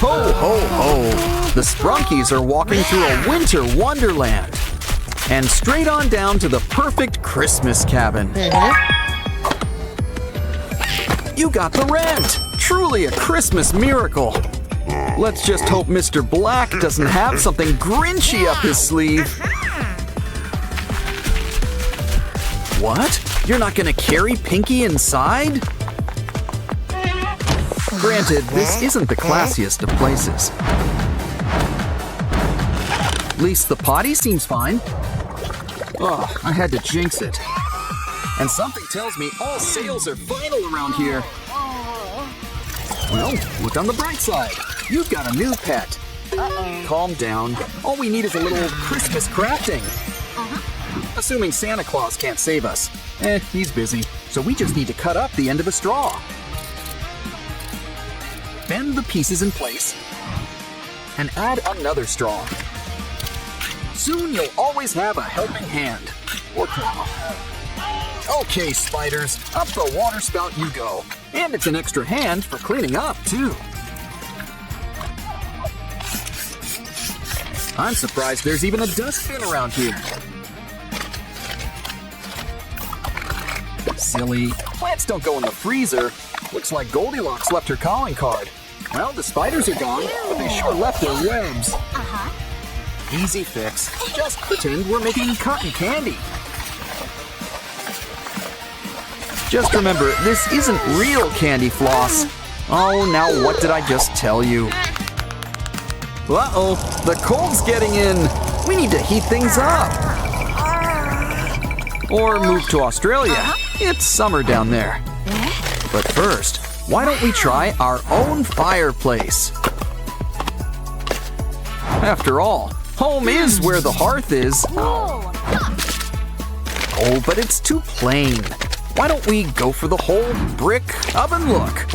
Ho, ho, ho! The Sprunkies are walking through a winter wonderland. And straight on down to the perfect Christmas cabin. You got the rent! Truly a Christmas miracle. Let's just hope Mr. Black doesn't have something Grinchy up his sleeve. What? You're not gonna carry Pinky inside? Granted, this isn't the classiest of places. At least the potty seems fine. Oh, I had to jinx it. And something tells me all sales are final around here. Well, look on the bright side. You've got a new pet. Calm down. All we need is a little Christmas crafting. Assuming Santa Claus can't save us. He's busy. So we just need to cut up the end of a straw. Bend the pieces in place. And add another straw. Soon you'll always have a helping hand. Or claw. Okay, spiders, up the water spout you go. And it's an extra hand for cleaning up, too. I'm surprised there's even a dustbin around here. Silly. Plants don't go in the freezer. Looks like Goldilocks left her calling card. Well, the spiders are gone, but they sure left their webs. Easy fix. Just pretend we're making cotton candy. Just remember, this isn't real candy floss. Oh, now what did I just tell you? Uh-oh, the cold's getting in. We need to heat things up. Or move to Australia. It's summer down there. But first, why don't we try our own fireplace? After all, home is where the hearth is. Oh, but it's too plain. Why don't we go for the whole brick oven look?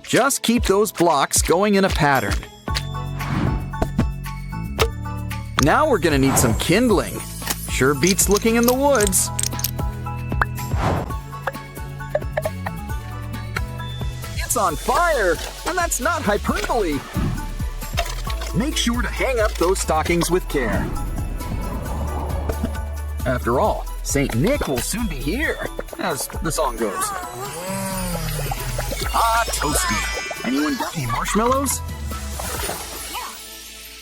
Just keep those blocks going in a pattern. Now we're gonna need some kindling. Sure beats looking in the woods. It's on fire, and that's not hyperbole. Make sure to hang up those stockings with care. After all, St. Nick will soon be here, as the song goes. Ah, toasty. Anyone got any marshmallows?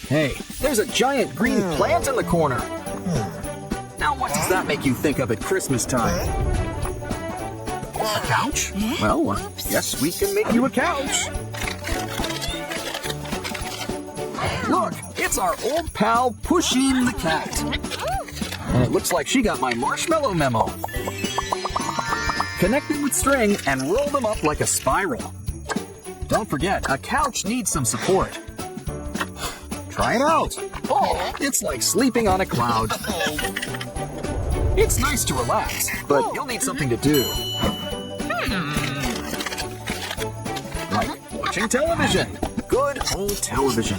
Hey, there's a giant green plant in the corner. Now what does that make you think of at Christmas time? A couch? Well, yes, we can make you a couch. Look, it's our old pal Pusheen the cat. And it looks like she got my marshmallow memo. Connect them with string and roll them up like a spiral. Don't forget, a couch needs some support. Try it out. Oh, it's like sleeping on a cloud. It's nice to relax, but you'll need something to do. Like watching television. Good old television.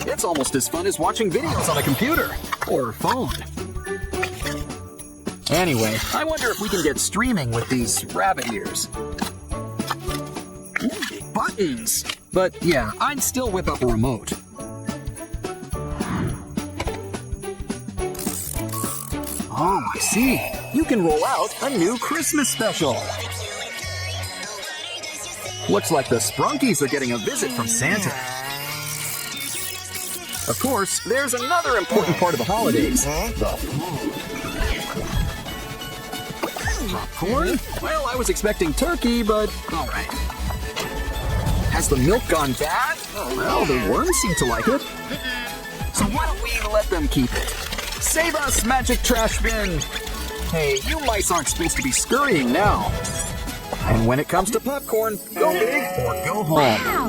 It's almost as fun as watching videos on a computer or phone. Anyway, I wonder if we can get streaming with these rabbit ears. Ooh, buttons! But yeah, I'd still whip up a remote. Oh, I see. You can roll out a new Christmas special. Looks like the Sprunkies are getting a visit from Santa. Of course, there's another important part of the holidays. The food. Popcorn? Well, I was expecting turkey, but all right. Has the milk gone bad? Well, the worms seem to like it. So why don't we let them keep it? Save us, magic trash bin! Hey, you mice aren't supposed to be scurrying now. And when it comes to popcorn, go big or go home.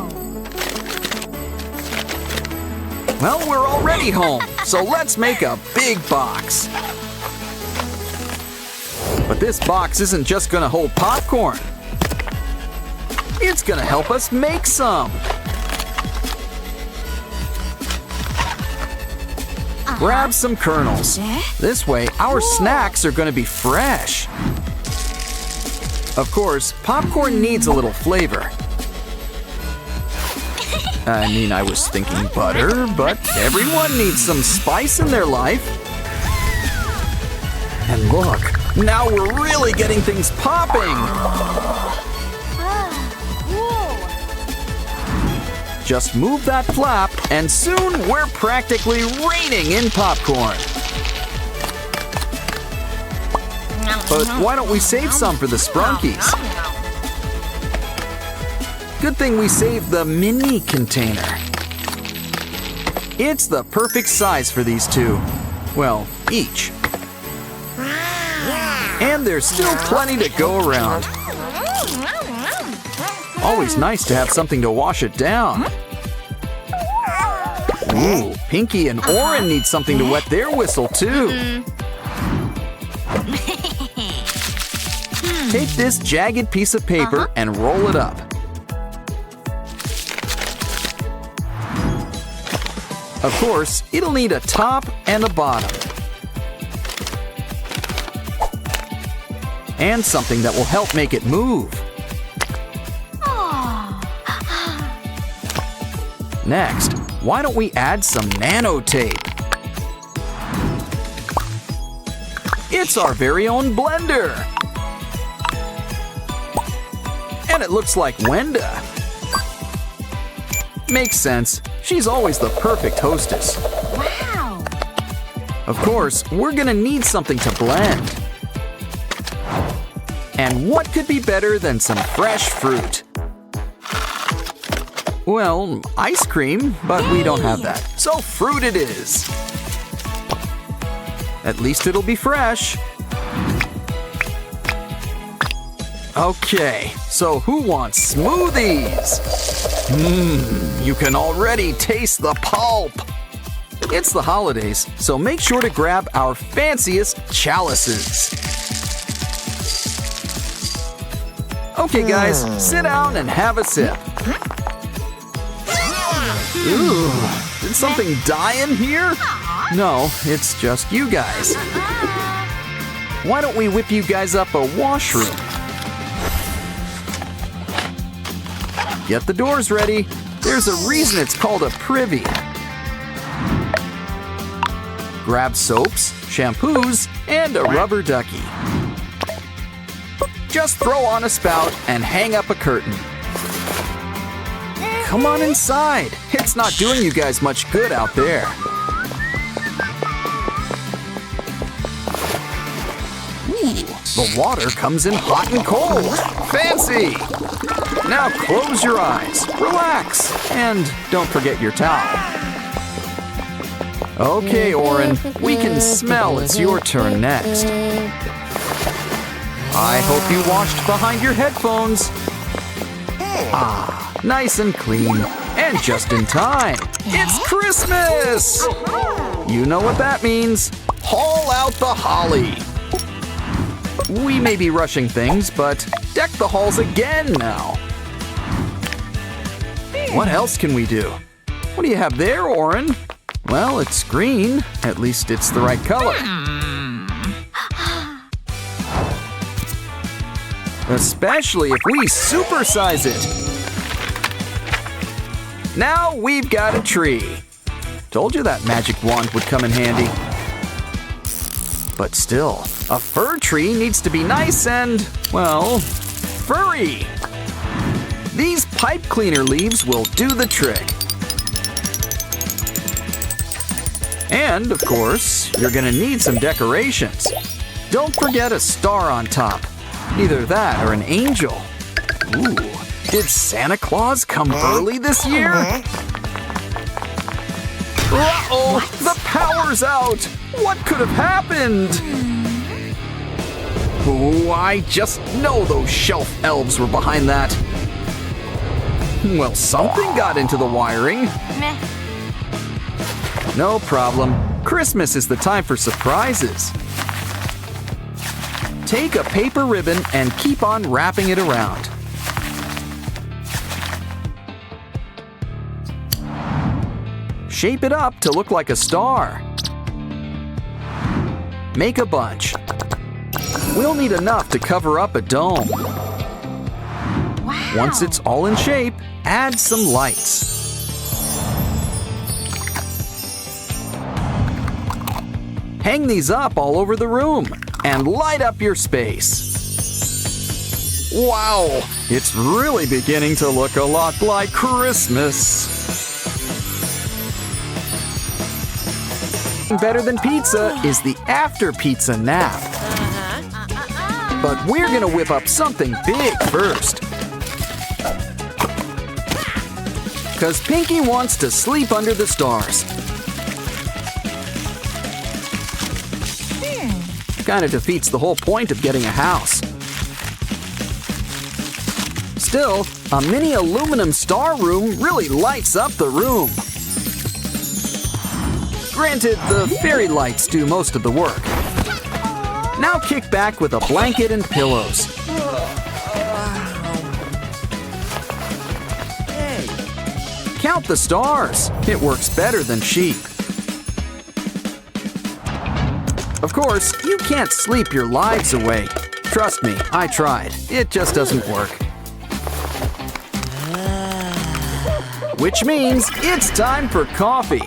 Well, we're already home, so let's make a big box. But this box isn't just gonna hold popcorn. It's gonna help us make some. Grab some kernels. This way, our snacks are gonna be fresh. Of course, popcorn needs a little flavor. I mean, I was thinking butter, but everyone needs some spice in their life. And look, now we're really getting things popping. Just move that flap, and soon we're practically raining in popcorn. But why don't we save some for the Sprunkies? Good thing we saved the mini container. It's the perfect size for these two. Well, each. And there's still plenty to go around. Always nice to have something to wash it down. Ooh, Pinky and Oren need something to wet their whistle too. Take this jagged piece of paper and roll it up. Of course, it'll need a top and a bottom. And something that will help make it move. Next, why don't we add some nano tape? It's our very own blender. And it looks like Wenda. Makes sense. She's always the perfect hostess. Wow! Of course, we're gonna need something to blend. And what could be better than some fresh fruit? Well, ice cream, but we don't have that. So fruit it is. At least it'll be fresh. Okay, so who wants smoothies? You can already taste the pulp. It's the holidays, so make sure to grab our fanciest chalices. Okay guys, sit down and have a sip. Ooh, did something die in here? No, it's just you guys. Why don't we whip you guys up a washroom? Get the doors ready. There's a reason it's called a privy. Grab soaps, shampoos, and a rubber ducky. Just throw on a spout and hang up a curtain. Come on inside. It's not doing you guys much good out there. Ooh, the water comes in hot and cold. Fancy! Now close your eyes, relax, and don't forget your towel. Okay, Oren, we can smell it's your turn next. I hope you washed behind your headphones. Ah, nice and clean, and just in time. It's Christmas! You know what that means. Haul out the holly. We may be rushing things, but deck the halls again now. What else can we do? What do you have there, Oren? Well, it's green. At least it's the right color. Especially if we supersize it. Now we've got a tree. Told you that magic wand would come in handy. But still, a fir tree needs to be nice and, well, furry. These pipe cleaner leaves will do the trick. And, of course, you're gonna need some decorations. Don't forget a star on top. Either that or an angel. Ooh, did Santa Claus come early this year? Uh-oh, the power's out! What could have happened? Ooh, I just know those shelf elves were behind that. Well, something got into the wiring. Meh. No problem. Christmas is the time for surprises. Take a paper ribbon and keep on wrapping it around. Shape it up to look like a star. Make a bunch. We'll need enough to cover up a dome. Wow. Once it's all in shape, add some lights. Hang these up all over the room and light up your space. Wow, it's really beginning to look a lot like Christmas. Better than pizza is the after pizza nap. But we're gonna whip up something big first. 'Cause Pinky wants to sleep under the stars. Kinda defeats the whole point of getting a house. Still, a mini aluminum star room really lights up the room. Granted, the fairy lights do most of the work. Now kick back with a blanket and pillows. Count the stars. It works better than sheep. Of course, you can't sleep your lives away. Trust me, I tried. It just doesn't work. Which means it's time for coffee.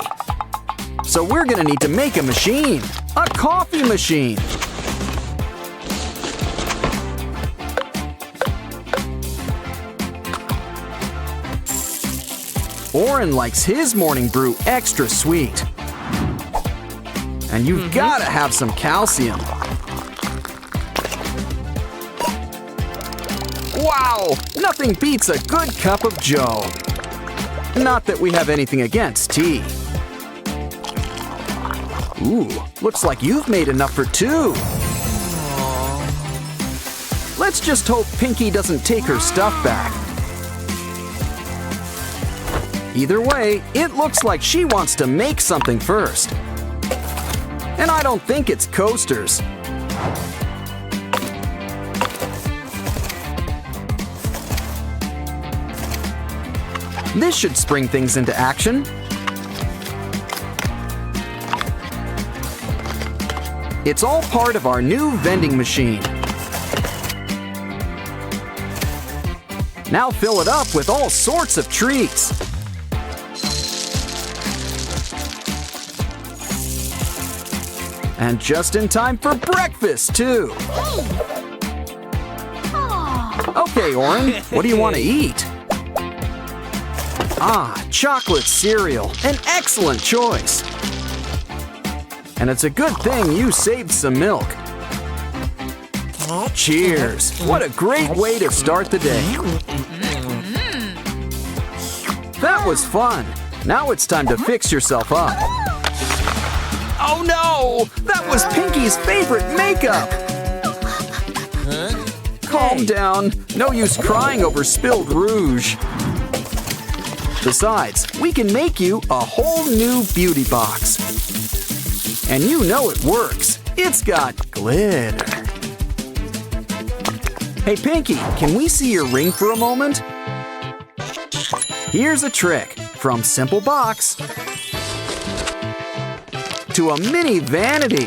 So we're gonna need to make a machine. A coffee machine. Oren likes his morning brew extra sweet. And you've gotta have some calcium. Wow! Nothing beats a good cup of joe. Not that we have anything against tea. Ooh, looks like you've made enough for two. Let's just hope Pinky doesn't take her stuff back. Either way, it looks like she wants to make something first. And I don't think it's coasters. This should spring things into action. It's all part of our new vending machine. Now fill it up with all sorts of treats. And just in time for breakfast, too. Okay, Oren, what do you want to eat? Ah, chocolate cereal, an excellent choice. And it's a good thing you saved some milk. Cheers! What a great way to start the day. That was fun. Now it's time to fix yourself up. Oh no! That was Pinky's favorite makeup! Calm down. No use crying over spilled rouge. Besides, we can make you a whole new beauty box. And you know it works. It's got glitter. Hey Pinky, can we see your ring for a moment? Here's a trick. From simple box to a mini vanity.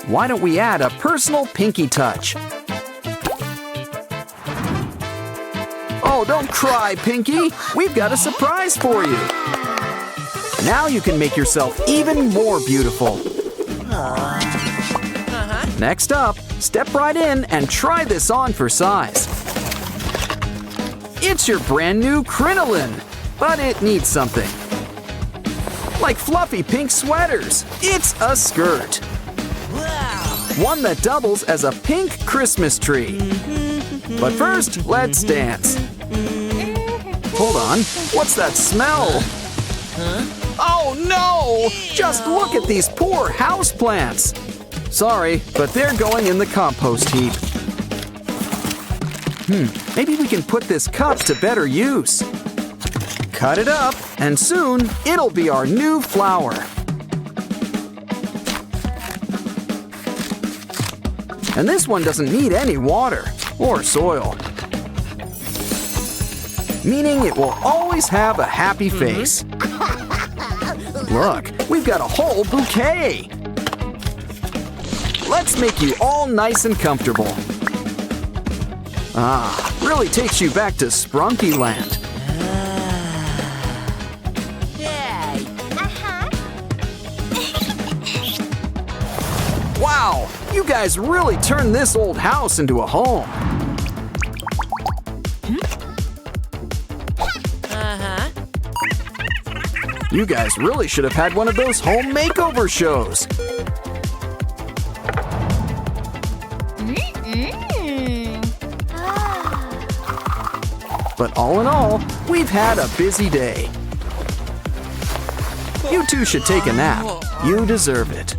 Why don't we add a personal Pinky touch? Oh, don't cry, Pinky. We've got a surprise for you. Now you can make yourself even more beautiful. Next up, step right in and try this on for size. It's your brand new crinoline, but it needs something. Like fluffy pink sweaters, it's a skirt. One that doubles as a pink Christmas tree. But first, let's dance. Hold on, what's that smell? Oh no! Just look at these poor houseplants. Sorry, but they're going in the compost heap. Maybe we can put this cup to better use. Cut it up, and soon it'll be our new flower. And this one doesn't need any water or soil. Meaning it will always have a happy face. Look, we've got a whole bouquet. Let's make you all nice and comfortable. Ah, really takes you back to Sprunki land. Wow, you guys really turned this old house into a home. You guys really should have had one of those home makeover shows. But all in all, we've had a busy day. You two should take a nap. You deserve it.